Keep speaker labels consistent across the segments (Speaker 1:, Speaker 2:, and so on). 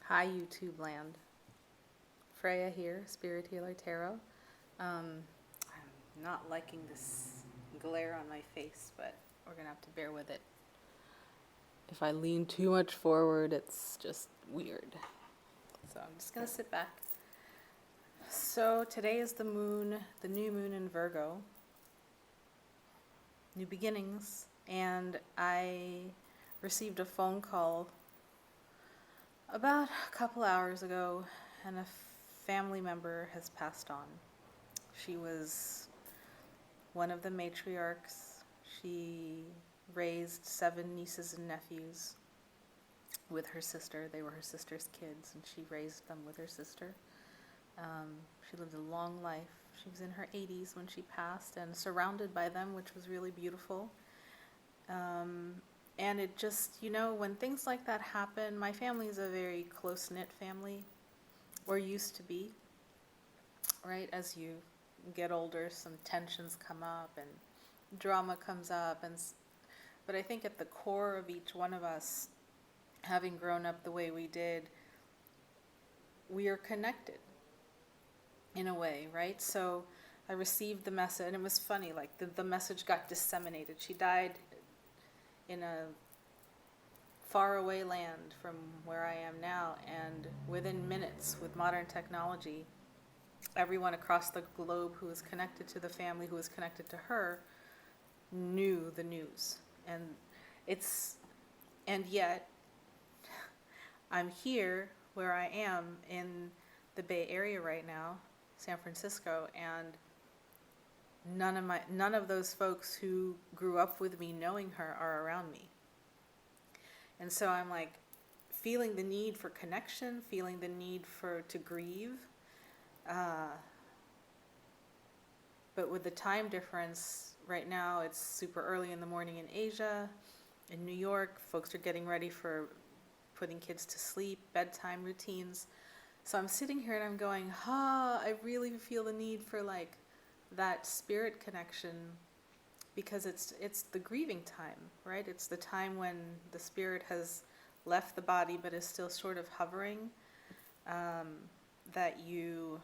Speaker 1: Hi, YouTube land. Freya here, Spirit Healer Tarot. I'm not liking this glare on my face, but we're going to have to bear with it. If I lean too much forward, it's just weird. So I'm just going to sit back. So today is the new moon in Virgo. New beginnings. And I received a phone call about a couple hours ago, and a family member has passed on. She was one of the matriarchs. She raised 7 nieces and nephews with her sister. They were her sister's kids, and she raised them with her sister. She lived a long life. She was in her 80s when she passed, and surrounded by them, which was really beautiful. And it just, when things like that happen, my family is a very close-knit family, or used to be, right? As you get older, some tensions come up and drama comes up, but I think at the core of each one of us, having grown up the way we did, we are connected in a way, right? So I received the message, and it was funny, like the message got disseminated. She died in a faraway land from where I am now, and within minutes, with modern technology, everyone across the globe who was connected to the family, who was connected to her, knew the news. And yet I'm here where I am in the Bay Area right now, San Francisco, and none of those folks who grew up with me knowing her are around me. And so I'm like feeling the need for connection, feeling the need to grieve. But with the time difference, right now it's super early in the morning in Asia. In New York, folks are getting ready for putting kids to sleep, bedtime routines. So I'm sitting here and I'm going, I really feel the need for like that spirit connection, because it's the grieving time, right? It's the time when the spirit has left the body but is still sort of hovering, that you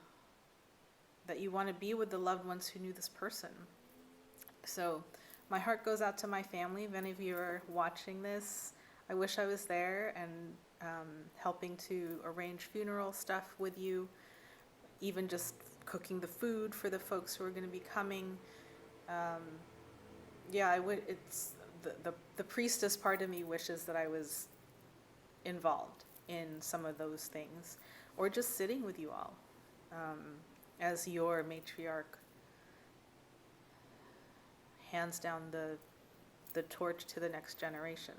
Speaker 1: want to be with the loved ones who knew this person. So my heart goes out to my family. If any of you are watching this, I wish I was there and helping to arrange funeral stuff with you, even just cooking the food for the folks who are going to be coming. I would. It's the priestess part of me wishes that I was involved in some of those things, or just sitting with you all as your matriarch hands down the torch to the next generation.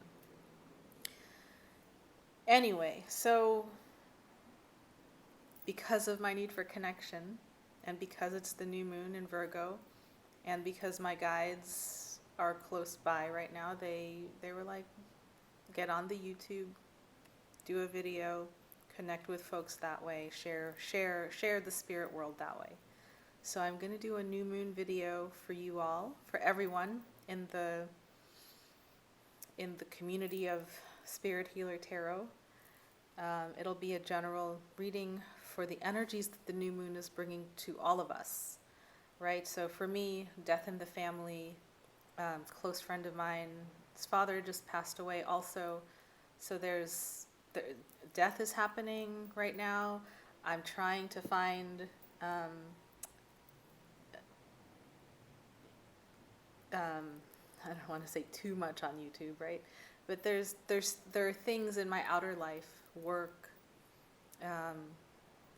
Speaker 1: Anyway, so because of my need for connection, and because it's the new moon in Virgo, and because my guides are close by right now, they were like, get on the YouTube, do a video, connect with folks that way, share the spirit world that way. So I'm going to do a new moon video for you all, for everyone in the community of Spirit Healer Tarot. It'll be a general reading for the energies that the new moon is bringing to all of us, right? So for me, death in the family, close friend of mine, his father just passed away also. So death is happening right now. I'm trying to find I don't want to say too much on YouTube, right? But there are things in my outer life, work,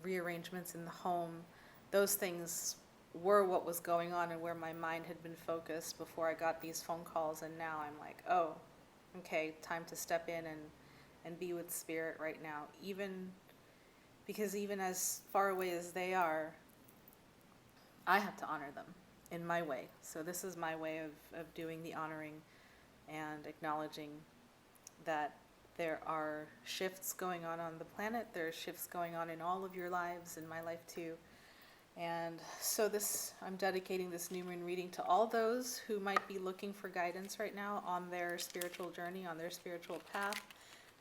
Speaker 1: rearrangements in the home. Those things were what was going on and where my mind had been focused before I got these phone calls. And now I'm like, oh, okay, time to step in and be with spirit right now. Because even as far away as they are, I have to honor them in my way. So this is my way of doing the honoring and acknowledging that there are shifts going on the planet. There are shifts going on in all of your lives, in my life too. And so I'm dedicating this new moon reading to all those who might be looking for guidance right now on their spiritual journey, on their spiritual path,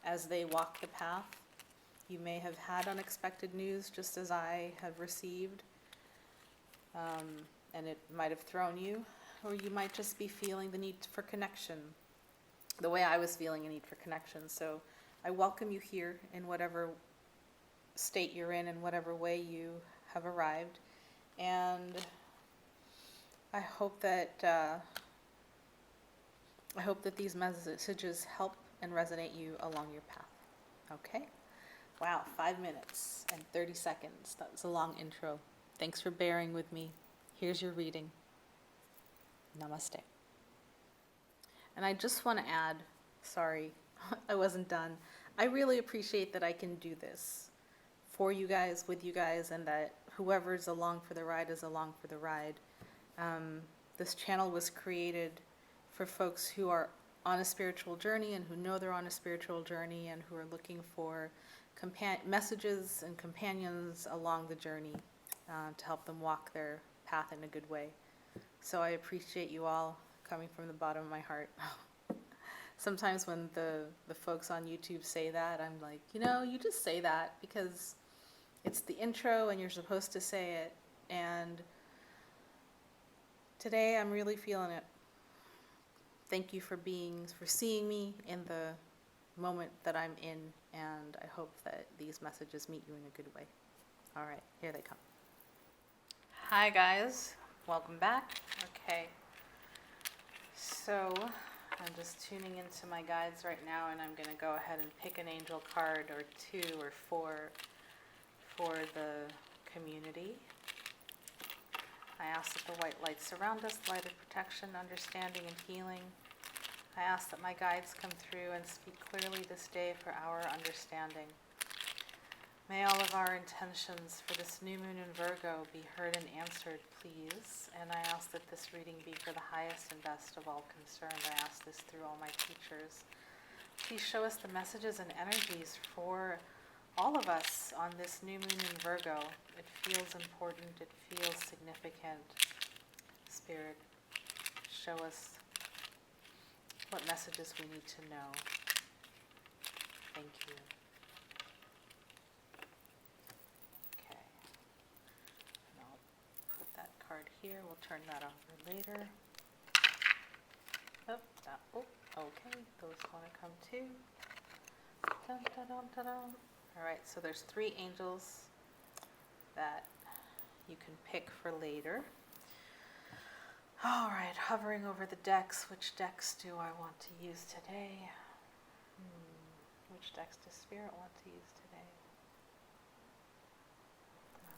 Speaker 1: as they walk the path. You may have had unexpected news, just as I have received, and it might have thrown you, or you might just be feeling the need for connection, the way I was feeling a need for connection. So I welcome you here in whatever state you're in whatever way you have arrived. And I hope that these messages help and resonate you along your path. Okay? Wow, 5 minutes and 30 seconds. That was a long intro. Thanks for bearing with me. Here's your reading. Namaste. And I just want to add, sorry, I wasn't done. I really appreciate that I can do this for you guys, with you guys, and that whoever's along for the ride is along for the ride. This channel was created for folks who are on a spiritual journey and who know they're on a spiritual journey and who are looking for messages and companions along the journey to help them walk their path in a good way. So I appreciate you all, coming from the bottom of my heart. Sometimes when the folks on YouTube say that, I'm like, you just say that because it's the intro and you're supposed to say it. And today I'm really feeling it. Thank you for seeing me in the moment that I'm in, and I hope that these messages meet you in a good way. All right, here they come. Hi guys, welcome back. Okay, so I'm just tuning into my guides right now, and I'm going to go ahead and pick an angel card or 2 or 4 for the community. I ask that the white light surround us, light of protection, understanding, and healing. I ask that my guides come through and speak clearly this day for our understanding. May all of our intentions for this new moon in Virgo be heard and answered, please. And I ask that this reading be for the highest and best of all concerned. I ask this through all my teachers. Please show us the messages and energies for all of us on this new moon in Virgo. It feels important. It feels significant. Spirit, show us what messages we need to know. Thank you. Okay. And I'll put that card here. We'll turn that over later. Okay. Those want to come too. Dun, dun, dun, dun, dun. All right, so there's 3 angels that you can pick for later. All right, hovering over the decks. Which decks do I want to use today? Which decks does Spirit want to use today?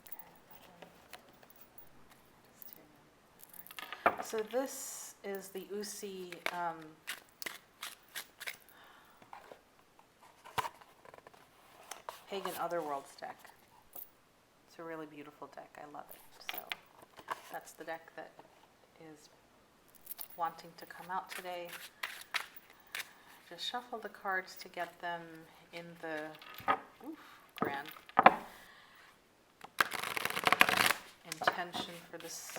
Speaker 1: Okay, that one. Just 2 of them. All right. So this is the Usi Pagan Otherworlds deck. It's a really beautiful deck. I love it. So that's the deck that is wanting to come out today. Just shuffle the cards to get them in the grand intention for this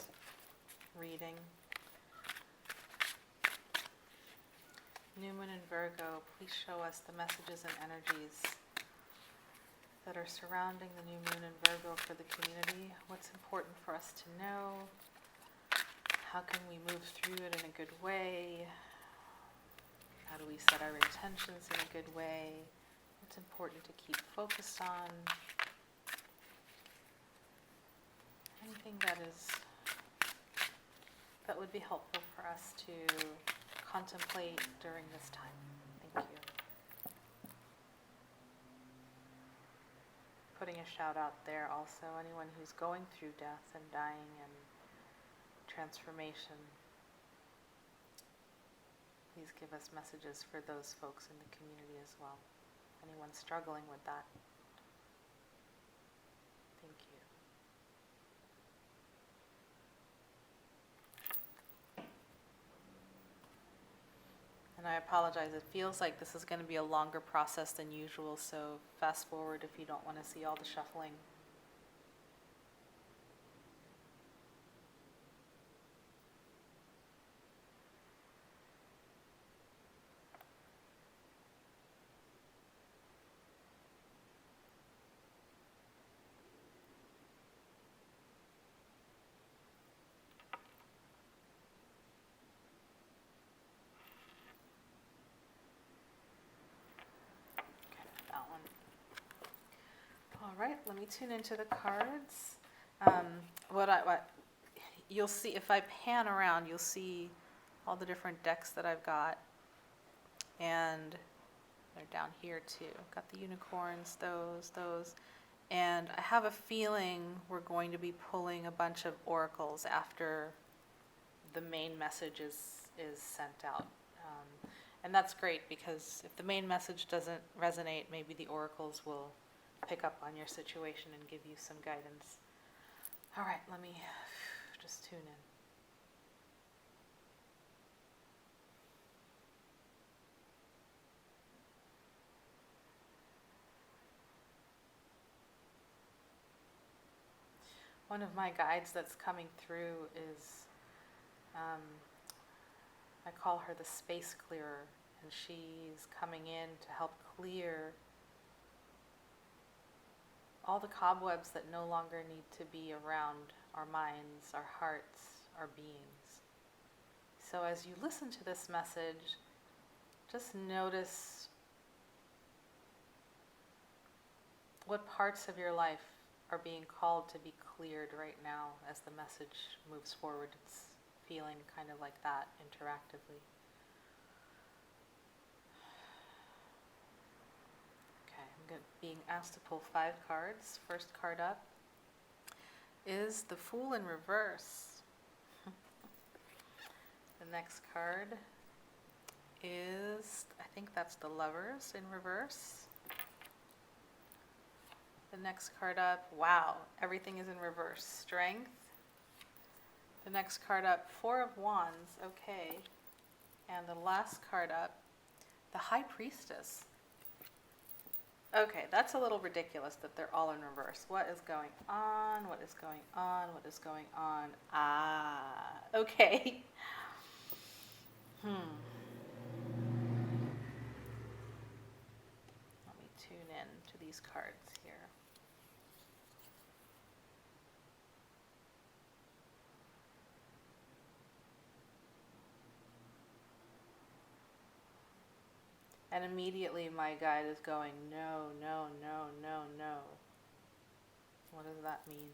Speaker 1: reading. New Moon in Virgo, please show us the messages and energies that are surrounding the new moon in Virgo for the community. What's important for us to know? How can we move through it in a good way? How do we set our intentions in a good way? What's important to keep focused on? Anything that would be helpful for us to contemplate during this time. Thank you. Putting a shout out there also, anyone who's going through death and dying and transformation, please give us messages for those folks in the community as well. Anyone struggling with that, thank you. And I apologize, it feels like this is going to be a longer process than usual, so fast forward if you don't want to see all the shuffling. right, let me tune into the cards. What you'll see if I pan around, you'll see all the different decks that I've got, and they're down here too. I've got the unicorns, those, and I have a feeling we're going to be pulling a bunch of oracles after the main message is sent out. And that's great, because if the main message doesn't resonate, maybe the oracles will pick up on your situation and give you some guidance. All right, let me just tune in. One of my guides that's coming through is, I call her the space clearer, and she's coming in to help clear all the cobwebs that no longer need to be around our minds, our hearts, our beings. So as you listen to this message, just notice what parts of your life are being called to be cleared right now as the message moves forward. It's feeling kind of like that interactively. Okay, I'm being asked to pull 5 cards. First card up is the Fool in reverse. The next card is, I think that's the Lovers in reverse. The next card up, wow, everything is in reverse. Strength. The next card up, 4 of Wands, okay. And the last card up, the High Priestess. Okay, that's a little ridiculous that they're all in reverse. What is going on? What is going on? What is going on? Ah, okay. Let me tune in to these cards here. And immediately my guide is going, no, no, no, no, no. What does that mean?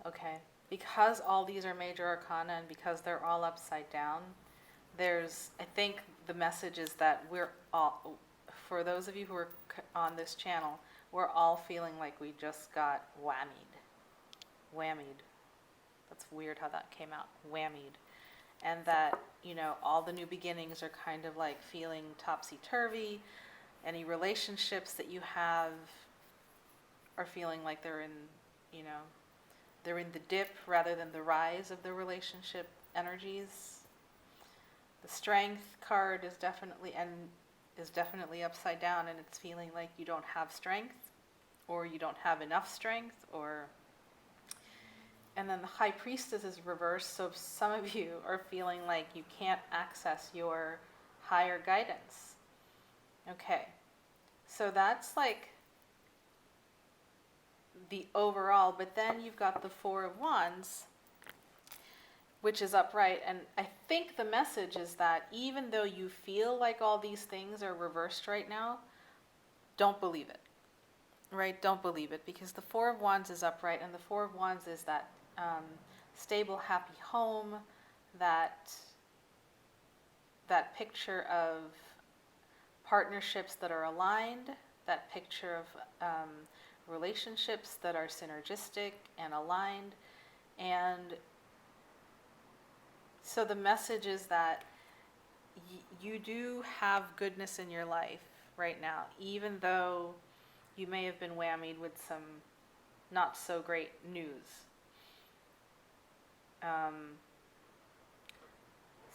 Speaker 1: Okay, because all these are major arcana and because they're all upside down, I think the message is that we're all, for those of you who are on this channel, we're all feeling like we just got whammied. That's weird how that came out, whammied. And that, all the new beginnings are kind of like feeling topsy-turvy. Any relationships that you have are feeling like they're in the dip rather than the rise of the relationship energies. The Strength card is definitely upside down, and it's feeling like you don't have strength, or you don't have enough strength, and then the High Priestess is reversed, so some of you are feeling like you can't access your higher guidance. Okay, so that's like the overall, but then you've got the 4 of Wands, which is upright, and I think the message is that even though you feel like all these things are reversed right now, don't believe it, right? Don't believe it, because the 4 of Wands is upright, and the 4 of Wands is that stable, happy home, that picture of partnerships that are aligned, that picture of relationships that are synergistic and aligned. And so the message is that you do have goodness in your life right now, even though you may have been whammied with some not so great news.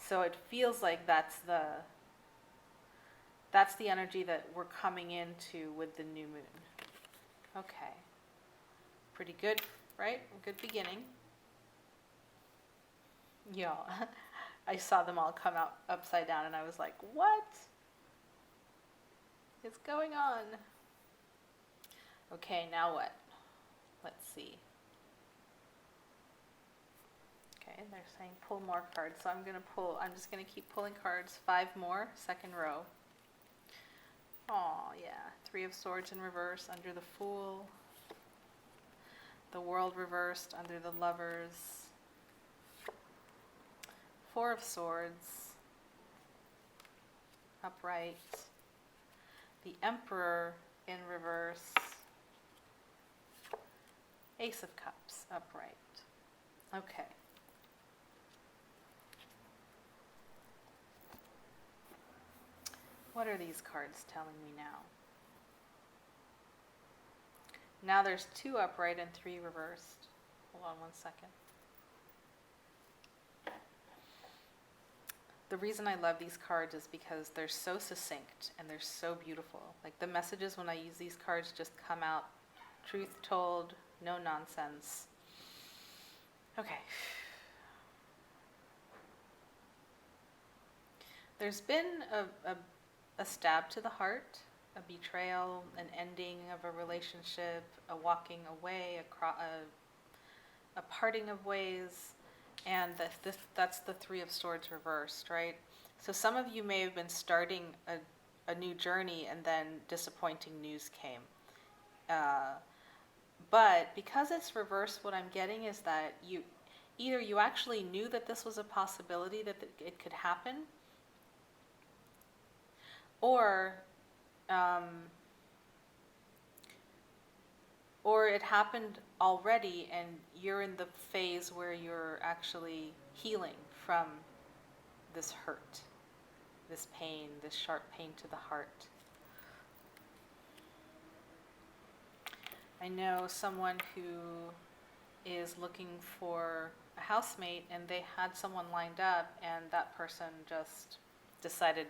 Speaker 1: So it feels like that's the energy that we're coming into with the new moon. Okay. Pretty good, right? Good beginning. Yeah. I saw them all come out upside down and I was like, what is going on? Okay, now what? Let's see. Okay, Okay, they're saying pull more cards, so I'm just going to keep pulling cards. 5 more, second row. Oh, yeah. 3 of Swords in reverse under the Fool. The World reversed under the Lovers. 4 of Swords. Upright. The Emperor in reverse. Ace of Cups, upright. Okay. What are these cards telling me now? Now there's 2 upright and 3 reversed. Hold on one second. The reason I love these cards is because they're so succinct and they're so beautiful. Like the messages when I use these cards just come out truth told, no nonsense. Okay. There's been a stab to the heart, a betrayal, an ending of a relationship, a walking away, a parting of ways, and that's the 3 of Swords reversed, right? So some of you may have been starting a new journey and then disappointing news came. But because it's reversed, what I'm getting is that either you actually knew that this was a possibility, that it could happen, or it happened already and you're in the phase where you're actually healing from this hurt, this pain, this sharp pain to the heart. I know someone who is looking for a housemate and they had someone lined up and that person just decided,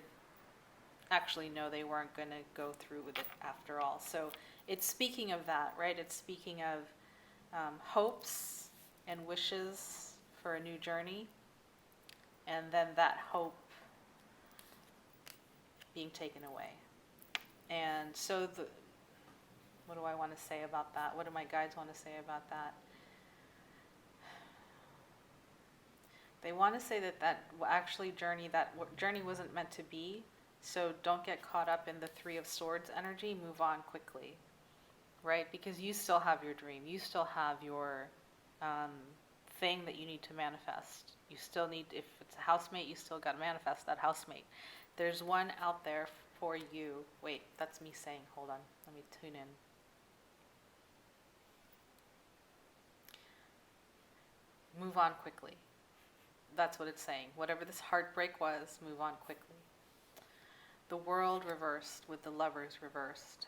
Speaker 1: actually no, they weren't going to go through with it after all. So it's speaking of that, right? It's speaking of hopes and wishes for a new journey, and then that hope being taken away. And so what do I want to say about that? What do my guides want to say about that? They want to say that journey wasn't meant to be. So don't get caught up in the 3 of Swords energy. Move on quickly, right? Because you still have your dream. You still have your thing that you need to manifest. You still need, if it's a housemate, you still got to manifest that housemate. There's one out there for you. Wait, that's me saying, hold on. Let me tune in. Move on quickly. That's what it's saying. Whatever this heartbreak was, move on quickly. The World reversed with the Lovers reversed.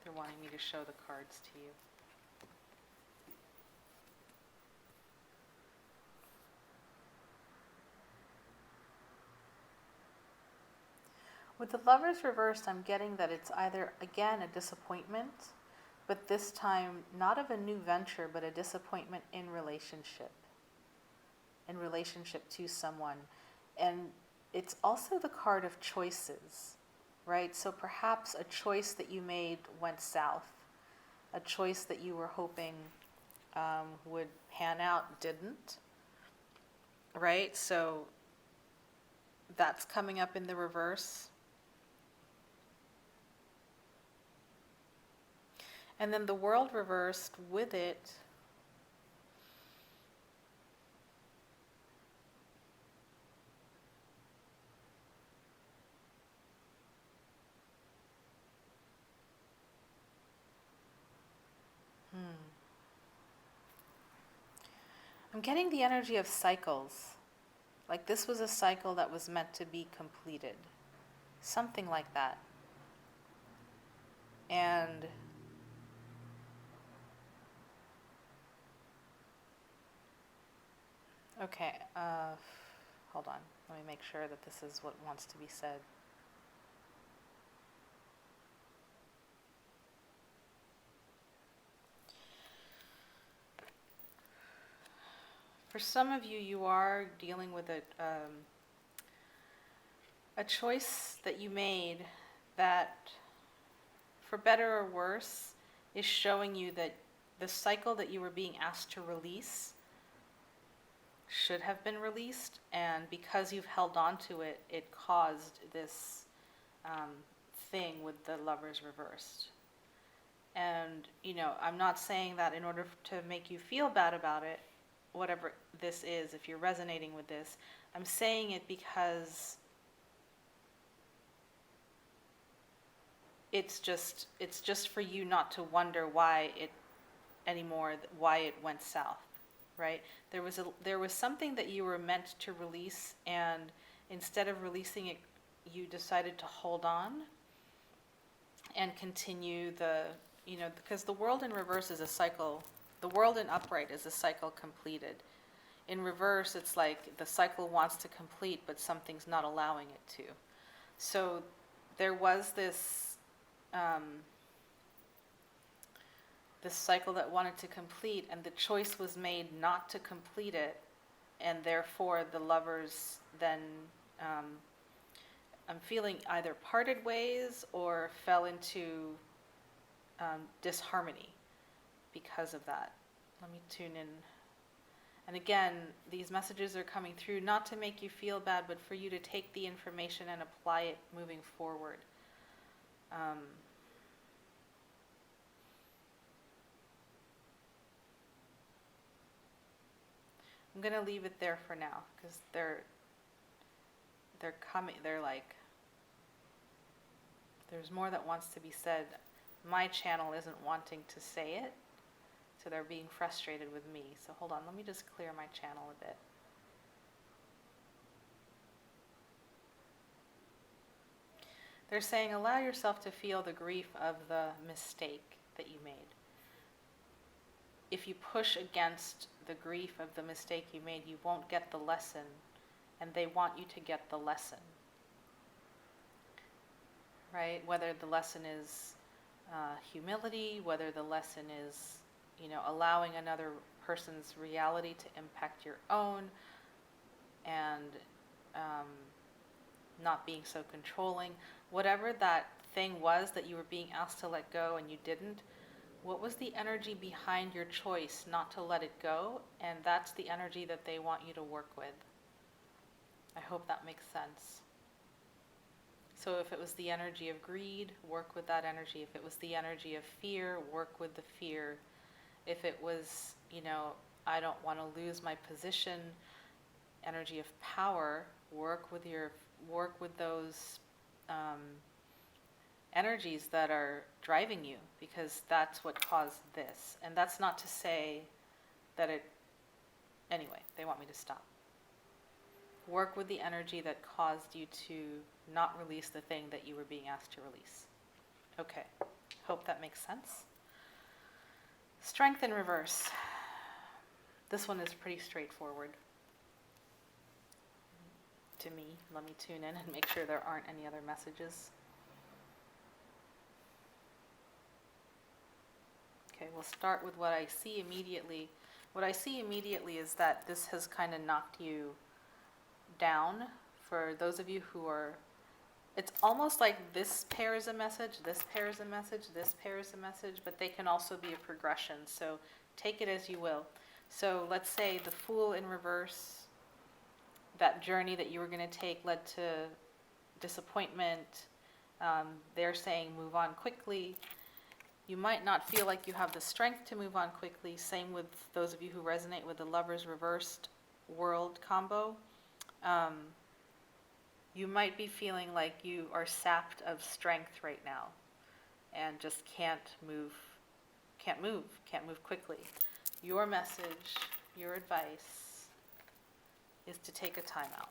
Speaker 1: They're wanting me to show the cards to you. With the Lovers reversed, I'm getting that it's either, again, a disappointment, but this time not of a new venture, but a disappointment in relationship to someone. And it's also the card of choices, right? So perhaps a choice that you made went south, a choice that you were hoping would pan out didn't, right? So that's coming up in the reverse. And then the World reversed with it. I'm getting the energy of cycles. Like this was a cycle that was meant to be completed. Something like that. And okay, hold on. Let me make sure that this is what wants to be said. For some of you, you are dealing with a a choice that you made that, for better or worse, is showing you that the cycle that you were being asked to release should have been released, and because you've held on to it, it caused this thing with the lovers reversed. And, I'm not saying that in order to make you feel bad about it, whatever this is, if you're resonating with this, I'm saying it because it's just for you not to wonder why it went south, right? There was something that you were meant to release, and instead of releasing it, you decided to hold on and continue because the world in reverse is a cycle. The world in upright is a cycle completed. In reverse, it's like the cycle wants to complete, but something's not allowing it to. So there was this cycle that wanted to complete, and the choice was made not to complete it, and therefore the lovers then, I'm feeling, either parted ways or fell into disharmony because of that. Let me tune in. And again, these messages are coming through not to make you feel bad, but for you to take the information and apply it moving forward. I'm going to leave it there for now, because they're coming. They're like, there's more that wants to be said. My channel isn't wanting to say it, so they're being frustrated with me. So hold on, let me just clear my channel a bit. They're saying, allow yourself to feel the grief of the mistake that you made. If you push against the grief of the mistake you made, you won't get the lesson, and they want you to get the lesson. Right? Whether the lesson is humility, whether the lesson is, allowing another person's reality to impact your own, and not being so controlling. Whatever that thing was that you were being asked to let go and you didn't, what was the energy behind your choice not to let it go? And that's the energy that they want you to work with. I hope that makes sense. So if it was the energy of greed, work with that energy. If it was the energy of fear, work with the fear. If it was, I don't want to lose my position, energy of power, work with those energies that are driving you, because that's what caused this. And that's not to say that anyway, they want me to stop. Work with the energy that caused you to not release the thing that you were being asked to release. Okay, hope that makes sense. Strength in reverse. This one is pretty straightforward to me. Let me tune in and make sure there aren't any other messages. Okay, we'll start with what I see immediately. What I see immediately is that this has kind of knocked you down. For those of you who are, it's almost like this pair is a message, this pair is a message, this pair is a message, but they can also be a progression. So take it as you will. So let's say the Fool in reverse, that journey that you were going to take led to disappointment. They're saying move on quickly. You might not feel like you have the strength to move on quickly. Same with those of you who resonate with the Lovers reversed world combo. You might be feeling like you are sapped of strength right now and just can't move quickly. Your message, your advice is to take a time out.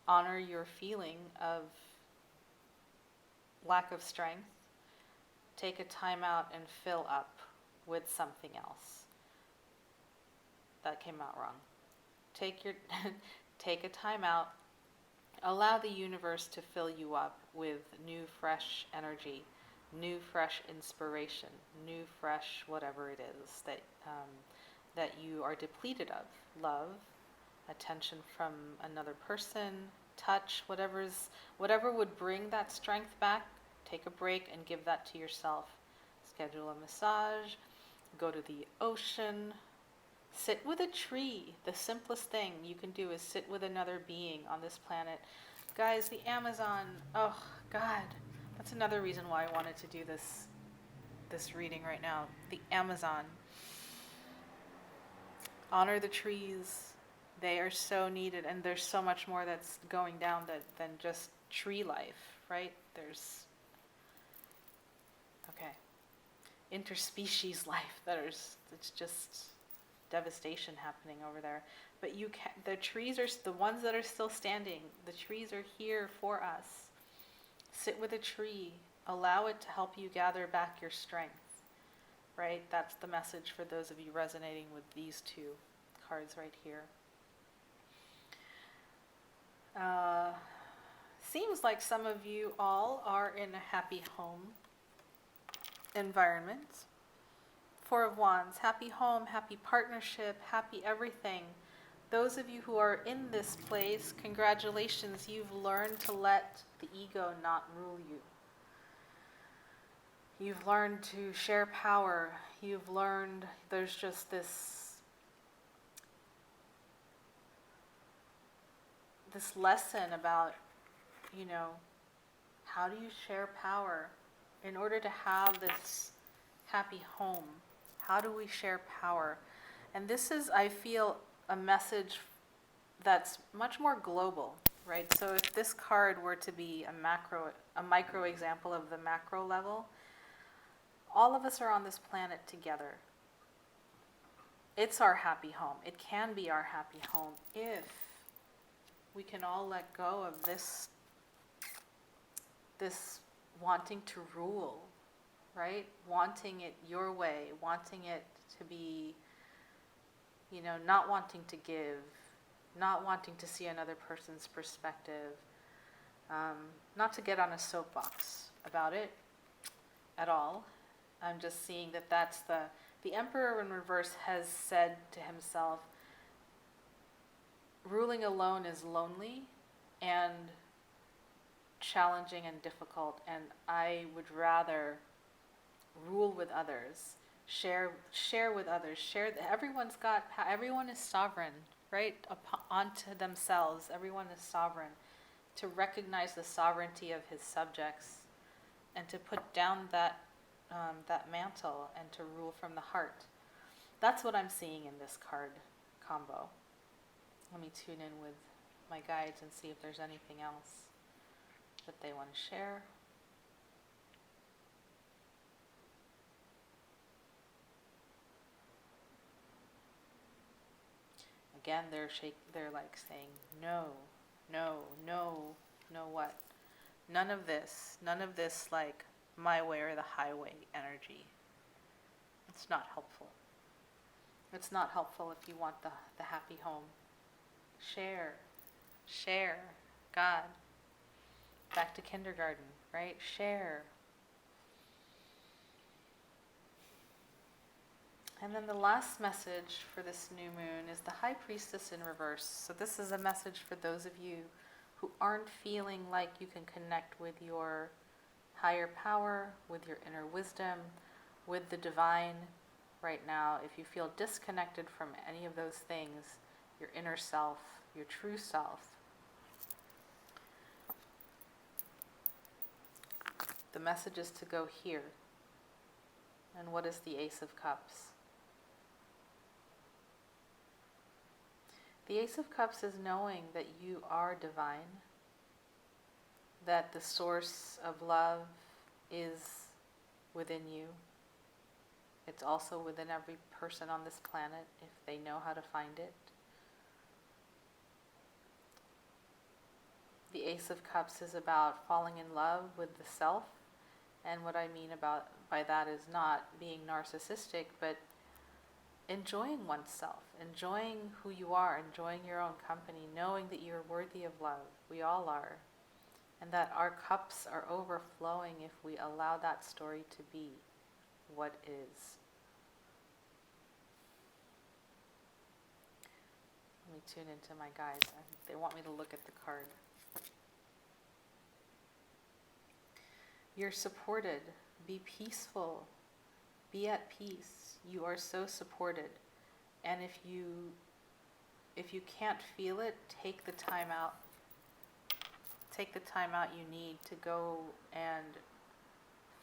Speaker 1: Honor your feeling of lack of strength. Take a time out and fill up with something else. That came out wrong. Take a time out. Allow the universe to fill you up with new, fresh energy, new, fresh inspiration, new, fresh whatever it is that you are depleted of. Love, attention from another person, touch, whatever would bring that strength back, take a break and give that to yourself. Schedule a massage, go to the ocean, sit with a tree. The simplest thing you can do is sit with another being on this planet. Guys, the Amazon, oh God, that's another reason why I wanted to do this reading right now. The Amazon. Honor the trees. They are so needed, and there's so much more that's going down than just tree life, right? There's, okay, interspecies life. It's just devastation happening over there. But the trees are the ones that are still standing. The trees are here for us. Sit with a tree. Allow it to help you gather back your strength. Right? That's the message for those of you resonating with these two cards right here. Seems like some of you all are in a happy home environment. Four of Wands, happy home, happy partnership, happy everything. Those of you who are in this place, congratulations, you've learned to let the ego not rule you. You've learned to share power. You've learned there's just this lesson about, how do you share power in order to have this happy home? How do we share power? And this is, I feel, a message that's much more global, right? So if this card were to be a micro example of the macro level, all of us are on this planet together. It's our happy home. It can be our happy home if we can all let go of this wanting to rule, right? Wanting it your way, wanting it to be, not wanting to give, not wanting to see another person's perspective, not to get on a soapbox about it at all. I'm just seeing that's the Emperor in reverse has said to himself, ruling alone is lonely and challenging and difficult, and I would rather rule with others, share with others, everyone is sovereign, right? Onto themselves, everyone is sovereign. To recognize the sovereignty of his subjects and to put down that mantle and to rule from the heart. That's what I'm seeing in this card combo. Let me tune in with my guides and see if there's anything else that they want to share. Again, they're like saying, no, what? None of this like my way or the highway energy. It's not helpful. It's not helpful if you want the happy home. Share, God. Back to kindergarten, right? Share. And then the last message for this new moon is the High Priestess in reverse. So this is a message for those of you who aren't feeling like you can connect with your higher power, with your inner wisdom, with the divine right now. If you feel disconnected from any of those things, your inner self, your true self, the message is to go here. And what is the Ace of Cups? The Ace of Cups is knowing that you are divine, that the source of love is within you. It's also within every person on this planet if they know how to find it. The Ace of Cups is about falling in love with the self, and what I mean by that is not being narcissistic, but enjoying oneself, enjoying who you are, enjoying your own company, knowing that you're worthy of love. We all are. And that our cups are overflowing if we allow that story to be what is. Let me tune into my guides. They want me to look at the card. You're supported. Be peaceful. Be at peace. You are so supported. And if you can't feel it, take the time out. Take the time out you need to go and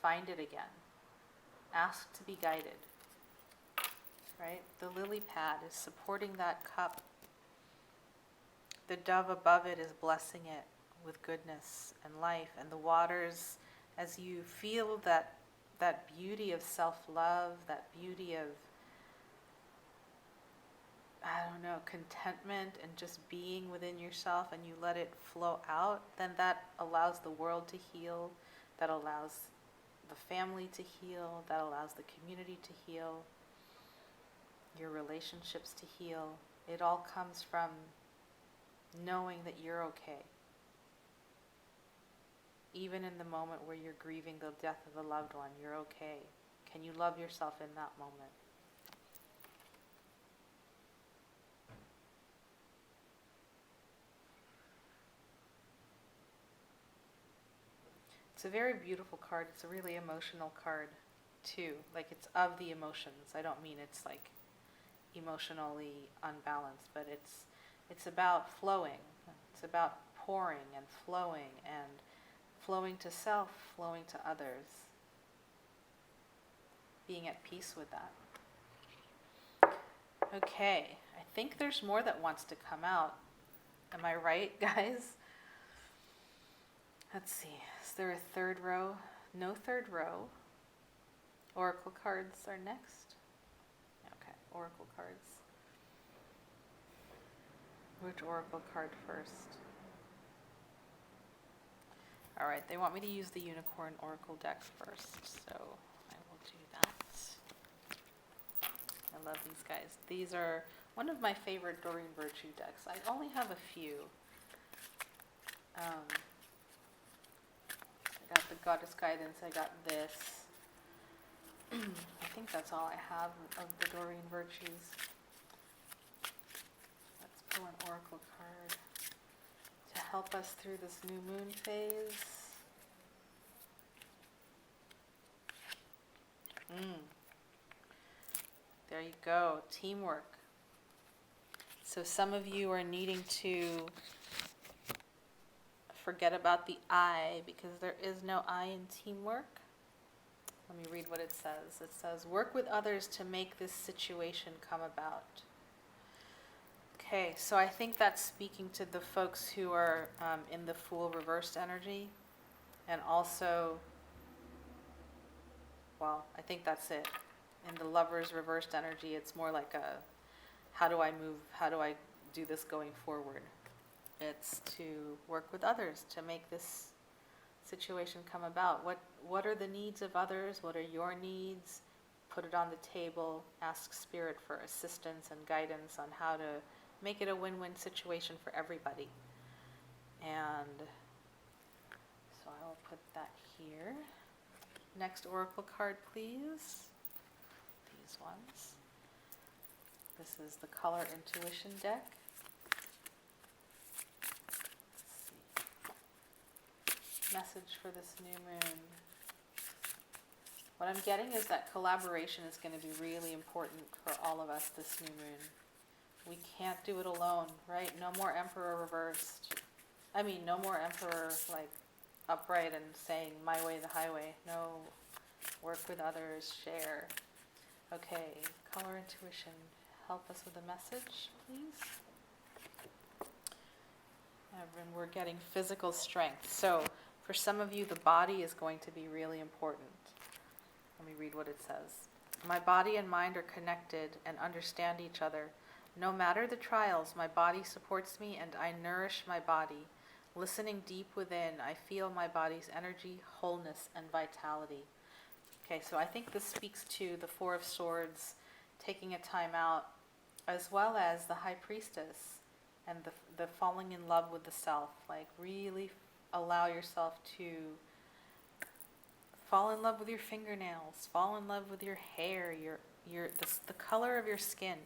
Speaker 1: find it again. Ask to be guided. Right? The lily pad is supporting that cup. The dove above it is blessing it with goodness and life. And the waters, as you feel that beauty of self-love, that beauty of, contentment and just being within yourself, and you let it flow out, then that allows the world to heal, that allows the family to heal, that allows the community to heal, your relationships to heal. It all comes from knowing that you're okay. Even in the moment where you're grieving the death of a loved one, you're okay. Can you love yourself in that moment? It's a very beautiful card. It's a really emotional card too. Like, it's of the emotions. I don't mean it's like emotionally unbalanced, but it's about flowing. It's about pouring and flowing to self, flowing to others, being at peace with that. Okay, I think there's more that wants to come out. Am I right, guys? Let's see, is there a third row? No third row. Oracle cards are next. Okay, oracle cards. Which oracle card first? All right, they want me to use the unicorn oracle deck first, so I will do that. I love these guys. These are one of my favorite Doreen Virtue decks. I only have a few. I got the Goddess Guidance, I got this. I think that's all I have of the Doreen Virtues. Let's pull an oracle card to help us through this new moon phase. There you go, teamwork. So some of you are needing to forget about the I, because there is no I in teamwork. Let me read what it says. It says, work with others to make this situation come about. Okay, so I think that's speaking to the folks who are in the Fool reversed energy, and also, well, I think that's it. In the Lovers reversed energy, it's more like a, how do I do this going forward? It's to work with others to make this situation come about. What are the needs of others? What are your needs? Put it on the table. Ask Spirit for assistance and guidance on how to make it a win-win situation for everybody. And so I will put that here. Next oracle card, please. These ones. This is the Color Intuition deck. Message for this new moon. What I'm getting is that collaboration is going to be really important for all of us this new moon. We can't do it alone, right? No more Emperor reversed. I mean, no more Emperor like upright and saying my way the highway. No, work with others, share. Okay, Color Intuition, help us with a message, please. And we're getting physical strength. So for some of you, the body is going to be really important. Let me read what it says. My body and mind are connected and understand each other. No matter the trials, my body supports me and I nourish my body. Listening deep within, I feel my body's energy, wholeness, and vitality. Okay, so I think this speaks to the Four of Swords, taking a time out, as well as the High Priestess and the falling in love with the self. Like, really allow yourself to fall in love with your fingernails, fall in love with your hair, the color of your skin,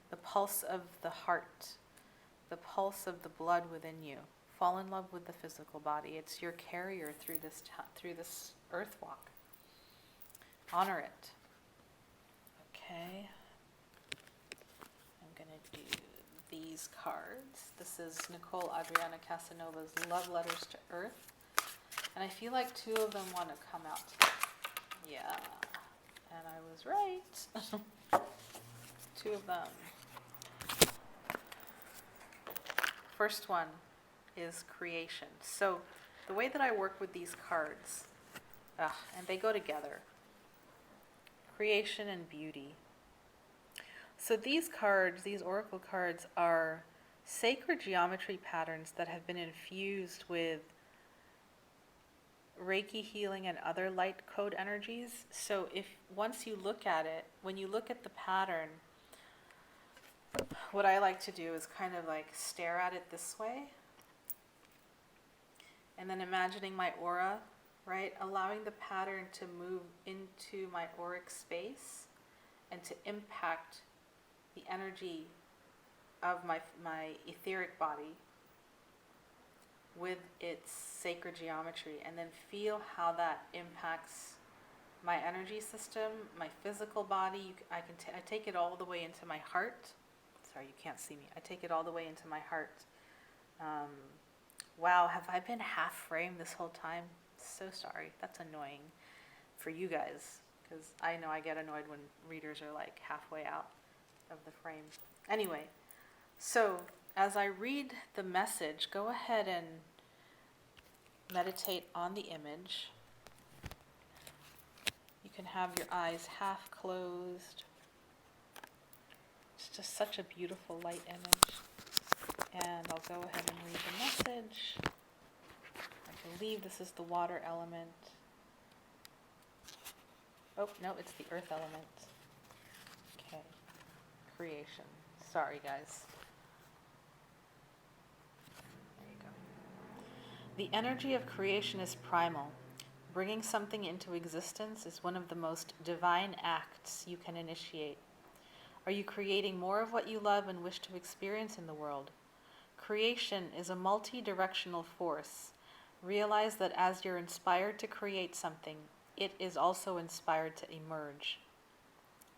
Speaker 1: the pulse of the heart, the pulse of the blood within you. Fall in love with the physical body. It's your carrier through this earth walk. Honor it. Okay. I'm going to do these cards. This is Nicole Adriana Casanova's Love Letters to Earth. And I feel like two of them want to come out today. Yeah. And I was right. Two of them. First one is creation. So the way that I work with these cards, and they go together, creation and beauty. So these cards, these oracle cards, are sacred geometry patterns that have been infused with Reiki healing and other light code energies. So once you look at it, when you look at the pattern, what I like to do is kind of like stare at it this way, and then imagining my aura, right? Allowing the pattern to move into my auric space and to impact the energy of my etheric body with its sacred geometry, and then feel how that impacts my energy system, my physical body. I take it all the way into my heart. Sorry, you can't see me. I take it all the way into my heart. Wow, have I been half framed this whole time? So sorry. That's annoying for you guys, because I know I get annoyed when readers are like halfway out of the frame. Anyway, so as I read the message, go ahead and meditate on the image. You can have your eyes half closed. It's just such a beautiful light image. And I'll go ahead and read the message. I believe this is the water element. Oh, no, it's the earth element. Okay. Creation. Sorry, guys. There you go. The energy of creation is primal. Bringing something into existence is one of the most divine acts you can initiate. Are you creating more of what you love and wish to experience in the world? Creation is a multi-directional force. Realize that as you're inspired to create something, it is also inspired to emerge.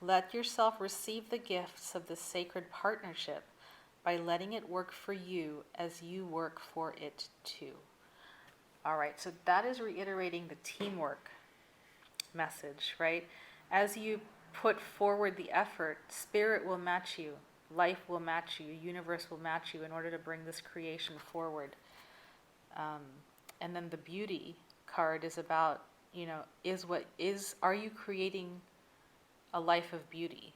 Speaker 1: Let yourself receive the gifts of this sacred partnership by letting it work for you as you work for it too. All right, so that is reiterating the teamwork message, right? As you put forward the effort, spirit will match you, life will match you, universe will match you in order to bring this creation forward. And then the beauty card is about, are you creating a life of beauty?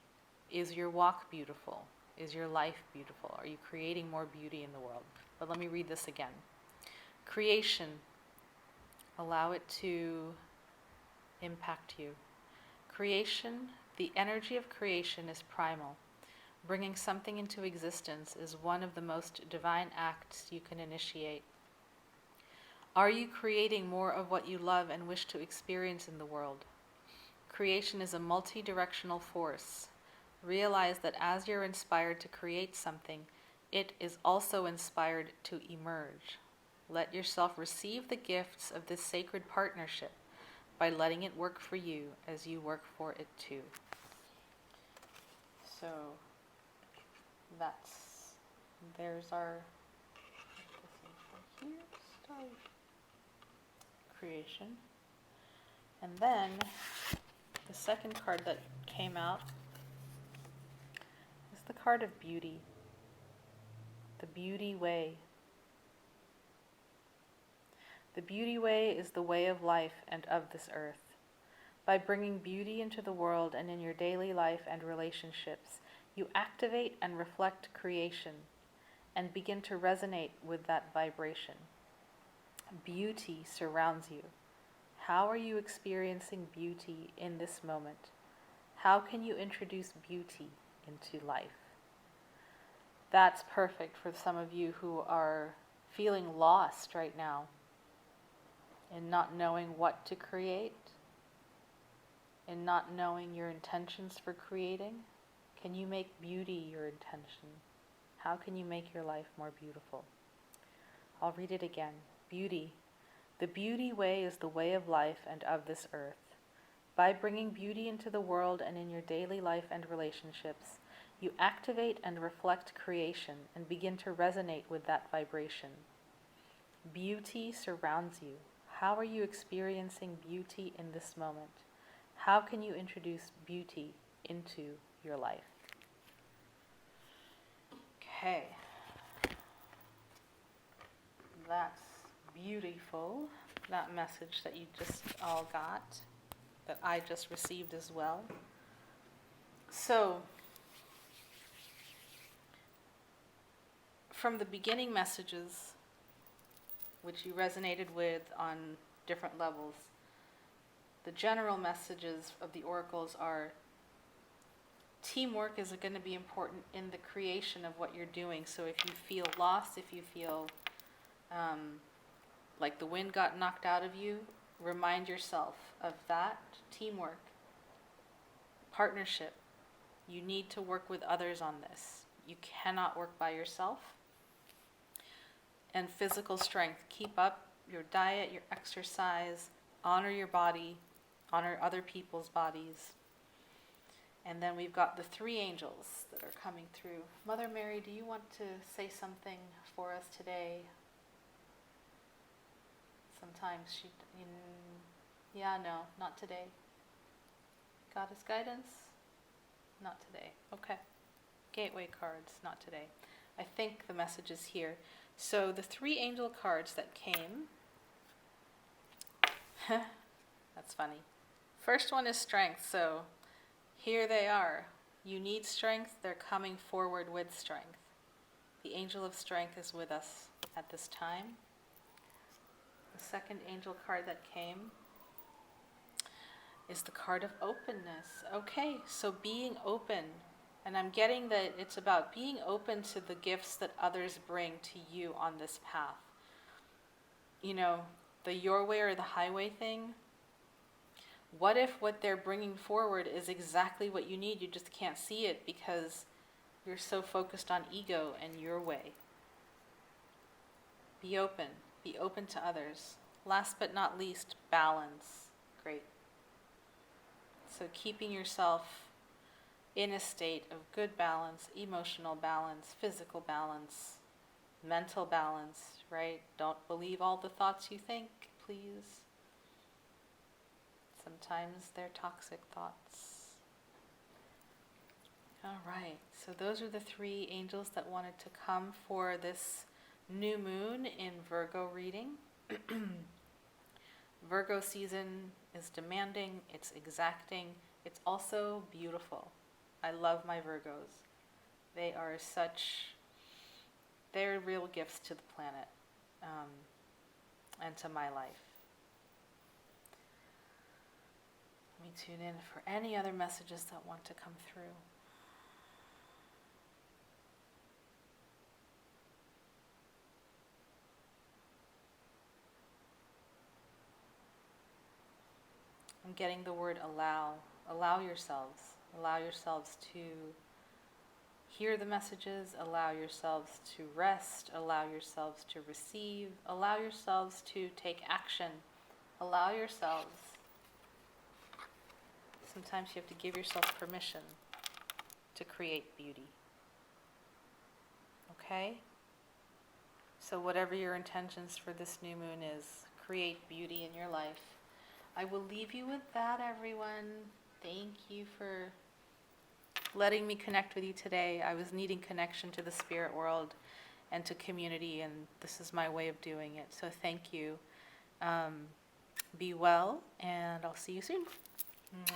Speaker 1: Is your walk beautiful? Is your life beautiful? Are you creating more beauty in the world? But let me read this again. Creation, allow it to impact you. Creation, the energy of creation is primal. Bringing something into existence is one of the most divine acts you can initiate. Are you creating more of what you love and wish to experience in the world? Creation is a multi-directional force. Realize that as you're inspired to create something, it is also inspired to emerge. Let yourself receive the gifts of this sacred partnership by letting it work for you as you work for it too. So there's our creation. And then the second card that came out is the card of beauty, the beauty way. The beauty way is the way of life and of this earth. By bringing beauty into the world and in your daily life and relationships, you activate and reflect creation and begin to resonate with that vibration. Beauty surrounds you. How are you experiencing beauty in this moment? How can you introduce beauty into life? That's perfect for some of you who are feeling lost right now in not knowing what to create, in not knowing your intentions for creating. Can you make beauty your intention? How can you make your life more beautiful? I'll read it again. Beauty. The beauty way is the way of life and of this earth. By bringing beauty into the world and in your daily life and relationships, you activate and reflect creation and begin to resonate with that vibration. Beauty surrounds you. How are you experiencing beauty in this moment? How can you introduce beauty into your life? Okay. That's beautiful. That message that you just all got, that I just received as well. So, from the beginning messages, which you resonated with on different levels, the general messages of the oracles are teamwork is going to be important in the creation of what you're doing. So if you feel lost, if you feel like the wind got knocked out of you, remind yourself of that. Teamwork, partnership. You need to work with others on this. You cannot work by yourself. And physical strength. Keep up your diet, your exercise, honor your body, honor other people's bodies. And then we've got the three angels that are coming through. Mother Mary, do you want to say something for us today? Sometimes no, not today. Goddess guidance? Not today. Okay. Gateway cards, not today. I think the message is here. So the three angel cards that came, that's funny. First one is strength, so here they are. You need strength, they're coming forward with strength. The angel of strength is with us at this time. The second angel card that came is the card of openness. Okay, so being open. And I'm getting that it's about being open to the gifts that others bring to you on this path. You know, the your way or the highway thing. What if what they're bringing forward is exactly what you need? You just can't see it because you're so focused on ego and your way. Be open. Be open to others. Last but not least, balance. Great. So keeping yourself in a state of good balance, emotional balance, physical balance, mental balance, right? Don't believe all the thoughts you think, please. Sometimes they're toxic thoughts. All right, so those are the three angels that wanted to come for this new moon in Virgo reading. Virgo season is demanding, it's exacting, it's also beautiful. I love my Virgos. They're real gifts to the planet and to my life. Let me tune in for any other messages that want to come through. I'm getting the word allow. Allow yourselves. Allow yourselves to hear the messages. Allow yourselves to rest. Allow yourselves to receive. Allow yourselves to take action. Allow yourselves. Sometimes you have to give yourself permission to create beauty. Okay? So whatever your intentions for this new moon is, create beauty in your life. I will leave you with that, everyone. Thank you for letting me connect with you today. I was needing connection to the spirit world and to community, and this is my way of doing it. So thank you. Be well, and I'll see you soon. Mwah.